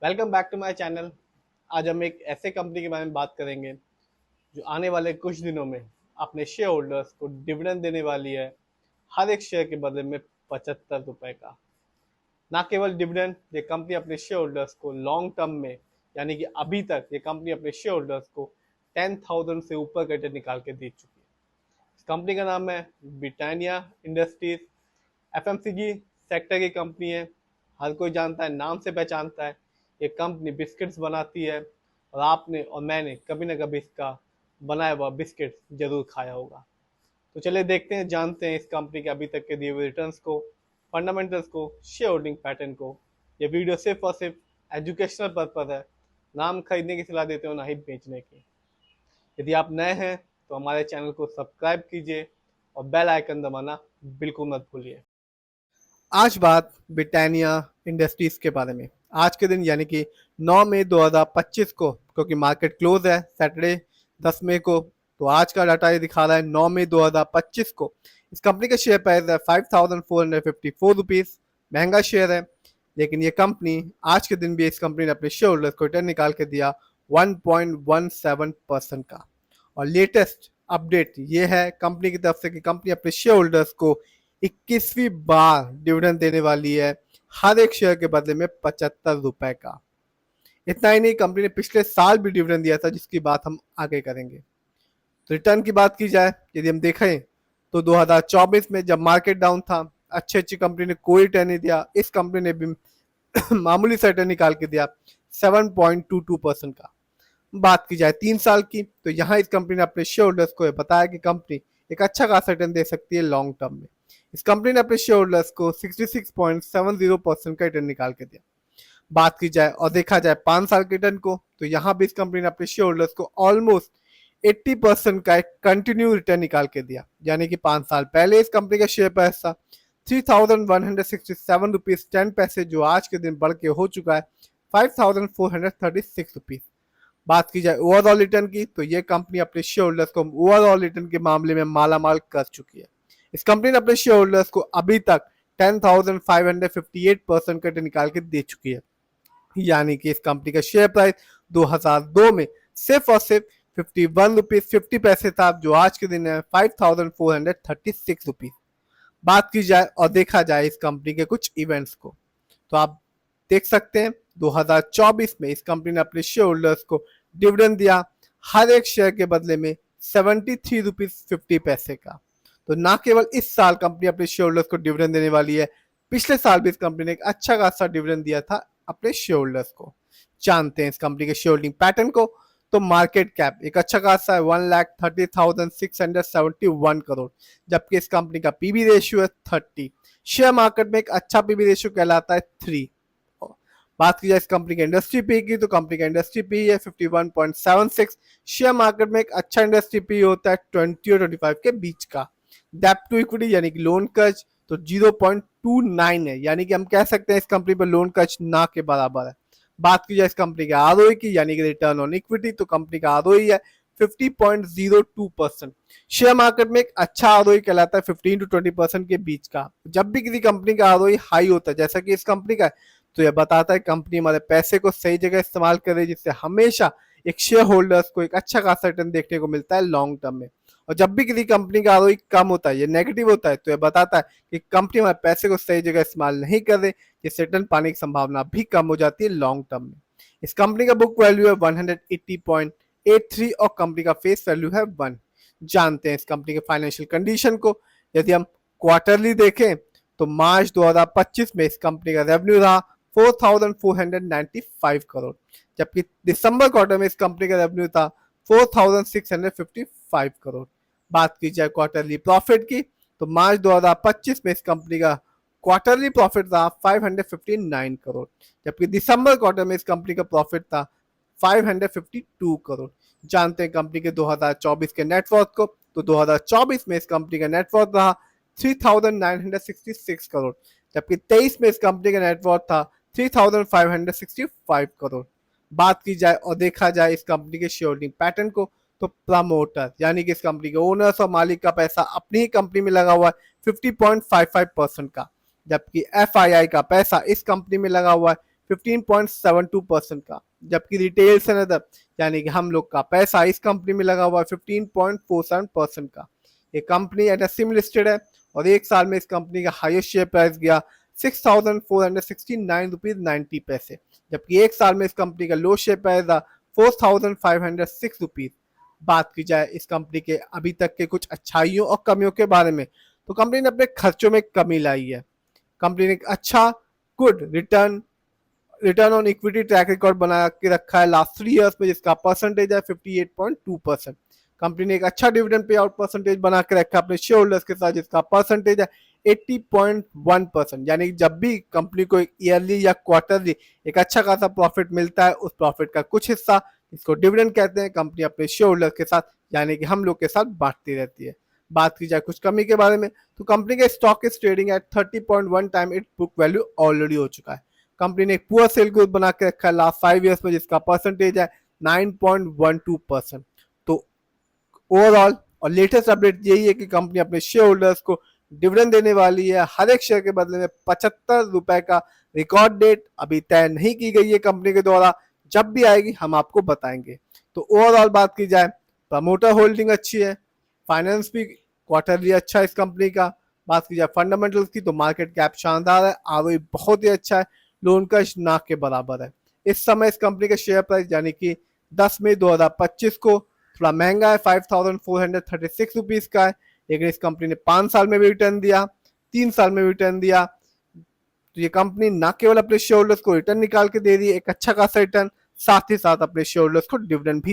Welcome back to my channel. आज हम एक ऐसे कंपनी के बारे में बात करेंगे जो आने वाले कुछ दिनों में अपने शेयर होल्डर्स को डिविडेंड देने वाली है, हर एक शेयर के बदले में 75 रुपए का। ना केवल डिविडेंड, ये कंपनी अपने शेयर होल्डर्स को लॉन्ग टर्म में, यानी कि अभी तक ये कंपनी अपने शेयर होल्डर्स को 10,000 से ऊपर का रिटर्न निकाल के दे चुकी है। इस कंपनी का नाम है ब्रिटानिया इंडस्ट्रीज। एफएमसीजी सेक्टर की कंपनी है, हर कोई जानता है, नाम से पहचानता है। ये कंपनी बिस्किट्स बनाती है और आपने और मैंने कभी ना कभी इसका बनाया हुआ बिस्किट जरूर खाया होगा। तो चलिए देखते हैं, जानते हैं इस कंपनी के अभी तक के दिए हुए रिटर्न्स को, फंडामेंटल्स को, शेयर होल्डिंग पैटर्न को। ये वीडियो सिर्फ और सिर्फ एजुकेशनल पर्पज है, नाम खरीदने की सलाह देते हो ना ही बेचने की। यदि आप नए हैं तो हमारे चैनल को सब्सक्राइब कीजिए और बेल आइकन दबाना बिल्कुल मत भूलिए। आज बात ब्रिटानिया इंडस्ट्रीज के बारे में। आज के दिन यानी कि 9 मई 2025 को, क्योंकि मार्केट क्लोज है सैटरडे 10 मई को, तो आज का डाटा ये दिखा रहा है 9 मई 2025 को इस कंपनी का शेयर प्राइस है 5,454 रुपीज। महंगा शेयर है, लेकिन ये कंपनी आज के दिन भी इस कंपनी ने अपने शेयर होल्डर्स को रिटर्न निकाल के दिया 1.17% का। और लेटेस्ट अपडेट ये है कंपनी की तरफ से कि कंपनी अपने शेयर होल्डर्स को 21वीं बार डिविडेंड देने वाली है, हर एक शेयर के बदले में 75 रुपए का। इतना ही नहीं, कंपनी ने पिछले साल भी डिविडेंड दिया था, जिसकी बात हम आगे करेंगे। तो रिटर्न की बात की जाए, यदि हम देखें तो 2024 में जब मार्केट डाउन था, अच्छी कंपनी ने कोई रिटर्न नहीं दिया। इस कंपनी ने भी मामूली सा रिटर्न निकाल के दिया 7.22% का। बात की जाए 3 साल की, तो यहाँ इस कंपनी ने अपने शेयर होल्डर्स को बताया कि कंपनी एक अच्छा खासा रिटर्न दे सकती है लॉन्ग टर्म में। इस कंपनी ने अपने शेयर होल्डर्स को 66.70% का रिटर्न निकाल के दिया। बात की जाए और देखा जाए 5 साल के रिटर्न को, तो यहाँ भी इस कंपनी ने अपने शेयर होल्डर्स को ऑलमोस्ट 80% का एक कंटिन्यू रिटर्न निकाल के दिया। यानी कि 5 साल पहले इस कंपनी का शेयर प्राइस था 3,167 रुपीज 10 पैसे, जो आज के दिन बढ़ के हो चुका है 5,436 रुपीज। बात की जाए ओवरऑल रिटर्न की, तो ये कंपनी अपने शेयर होल्डर्स को ओवरऑल रिटर्न के मामले में मालामाल कर चुकी है। इस कंपनी ने अपने शेयर होल्डर्स को अभी तक 10,558% का रिटर्न निकाल के दे चुकी है। यानी कि इस कंपनी का शेयर प्राइस 2002 में सिर्फ और सिर्फ 51 रुपीज 50 पैसे था, जो आज के दिन है 5,436 रुपीज। बात की जाए और देखा जाए इस कंपनी के कुछ इवेंट्स को, तो आप देख सकते हैं 2024 में इस कंपनी ने अपने शेयर होल्डर्स को डिविडेंड दिया, हर एक शेयर के बदले में 73 रुपीज 50 पैसे का। तो ना केवल इस साल कंपनी अपने शेयर होल्डर्स को डिविडेंड देने वाली है, पिछले साल भी इस कंपनी ने एक अच्छा खासा डिविडेंड दिया था अपने शेयर होल्डर्स को। जानते हैं इस कंपनी के शेयर होल्डिंग पैटर्न को, तो मार्केट कैप एक अच्छा खासा है 1,30,671 करोड़, जबकि इस कंपनी का पीबी रेशियो है 30। शेयर मार्केट में एक अच्छा पीबी रेशियो कहलाता है 3। बात की जाए इस कंपनी के इंडस्ट्री पी की, तो कंपनी का इंडस्ट्री पी है 51.76। शेयर मार्केट में एक अच्छा इंडस्ट्री पी होता है 20 और 25 के बीच का। डेप्ट टू इक्विटी यानी कि लोन कर्ज तो 0.29 है, यानी कि हम कह सकते हैं इस कंपनी पर लोन कर्ज ना के बराबर है। बात की जाए इस कंपनी के आरओई की, यानी कि रिटर्न ऑन इक्विटी, तो कंपनी का आरओई है 50.02%। शेयर मार्केट में एक अच्छा आरओई कहलाता है 15 to 20% के बीच का। जब भी किसी कंपनी का आरओई हाई होता है, जैसा कि इस कंपनी का है, तो यह बताता है कंपनी हमारे पैसे को सही जगह इस्तेमाल करे, जिससे हमेशा एक शेयर होल्डर्स को एक अच्छा खासा रिटर्न देखने को मिलता है लॉन्ग टर्म में। और जब भी किसी कंपनी का आरओई कम होता है या नेगेटिव होता है, तो यह बताता है कि कंपनी हमारे पैसे को सही जगह इस्तेमाल नहीं कर रही, जिससे रिटर्न पाने की संभावना भी कम हो जाती है लॉन्ग टर्म में। इस कंपनी का बुक वैल्यू है 180.83 और कंपनी का फेस वैल्यू है 1। जानते हैं इस कंपनी के फाइनेंशियल कंडीशन को। यदि हम क्वार्टरली देखें, तो मार्च 2025 में इस कंपनी का रेवेन्यू रहा 4,495 करोड़, जबकि दिसंबर क्वार्टर में इस कंपनी का रेवेन्यू था 4,655 करोड़। बात की जाए क्वार्टरली प्रॉफिट की, तो मार्च 2025 में इस कंपनी का क्वार्टरली प्रॉफिट था 559 करोड़, जबकि दिसंबर क्वार्टर में इस कंपनी का प्रॉफिट था 552 करोड़। जानते हैं कंपनी के 2024 के नेटवर्थ को, तो 2024 में इस कंपनी का नेटवर्थ रहा 3,966 करोड़, जबकि 23 में इस कंपनी का नेटवर्थ था 3,565 करोड़। बात की जाए और देखा जाए इस कंपनी के शेयर होल्डिंग पैटर्न को, तो प्रमोटर यानी कि इस कंपनी के ओनर्स और मालिक का पैसा अपनी ही कंपनी में लगा हुआ है 50.55% का, जबकि एफआईआई का पैसा इस कंपनी में लगा हुआ है 15.72% का, जबकि रिटेल्स एंड अदर यानी कि हम लोग का पैसा इस कंपनी में लगा हुआ है 15.47% का। ये कंपनी NSE लिस्टेड है और एक साल में इस कंपनी का हाईएस्ट शेयर प्राइस गया 6,469 रुपीज 90 पैसे, जबकि एक साल में इस कंपनी का लो शेयर प्राइस था 4,506 रुपीज। बात की जाए इस कंपनी के अभी तक के कुछ अच्छाइयों और कमियों के बारे में, तो कंपनी ने अपने खर्चों में कमी लाई है। कंपनी ने एक अच्छा good return on equity track record बना के रखा है लास्ट 3 इयर्स में, जिसका परसेंटेज है 58.2%। कंपनी ने एक अच्छा डिविडेंड पे आउट परसेंटेज बना के रखा है अपने शेयर होल्डर्स के साथ, जिसका परसेंटेज है 80.1%। यानी कि जब भी कंपनी को ईयरली या क्वार्टरली एक अच्छा खासा प्रॉफिट मिलता है, उस प्रॉफिट का कुछ हिस्सा, इसको डिविडेंड कहते हैं, कंपनी अपने शेयर होल्डर्स के साथ यानी कि हम लोग के साथ बांटती रहती है। बात की जाए कुछ कमी के बारे में, तो कंपनी का stock is trading at 30.1 time it book value already हो चुका है। कंपनी ने एक पुअर सेल ग्रोथ बना के रखा है लास्ट 5 इयर्स में, जिसका परसेंटेज है 9.12%। तो ओवरऑल और लेटेस्ट अपडेट यही है कि कंपनी अपने शेयर होल्डर्स को डिविडेंड देने वाली है हर एक शेयर के बदले में 75 रुपए का। रिकॉर्ड डेट अभी तय नहीं की गई है कंपनी के द्वारा, जब भी आएगी हम आपको बताएंगे। तो ओवरऑल बात की जाए, प्रमोटर होल्डिंग अच्छी है, फाइनेंस भी क्वार्टरली अच्छा है इस कंपनी का। बात की जाए फंडामेंटल्स की, तो मार्केट कैप शानदार है, ROE बहुत ही अच्छा है, लोन का ना के बराबर है। इस समय इस कंपनी का शेयर प्राइस यानी कि 10 मई 2025 को थोड़ा महंगा है, 5,436 रुपीज का है, लेकिन इस कंपनी ने 5 साल में भी रिटर्न दिया, 3 साल में भी रिटर्न दिया। तो ये कंपनी ना केवल अपने शेयर होल्डर्स को रिटर्न निकाल के दे रही है एक अच्छा खासा रिटर्न, साथ ही साथ अपने शेयर होल्डर्स को डिविडेंड भी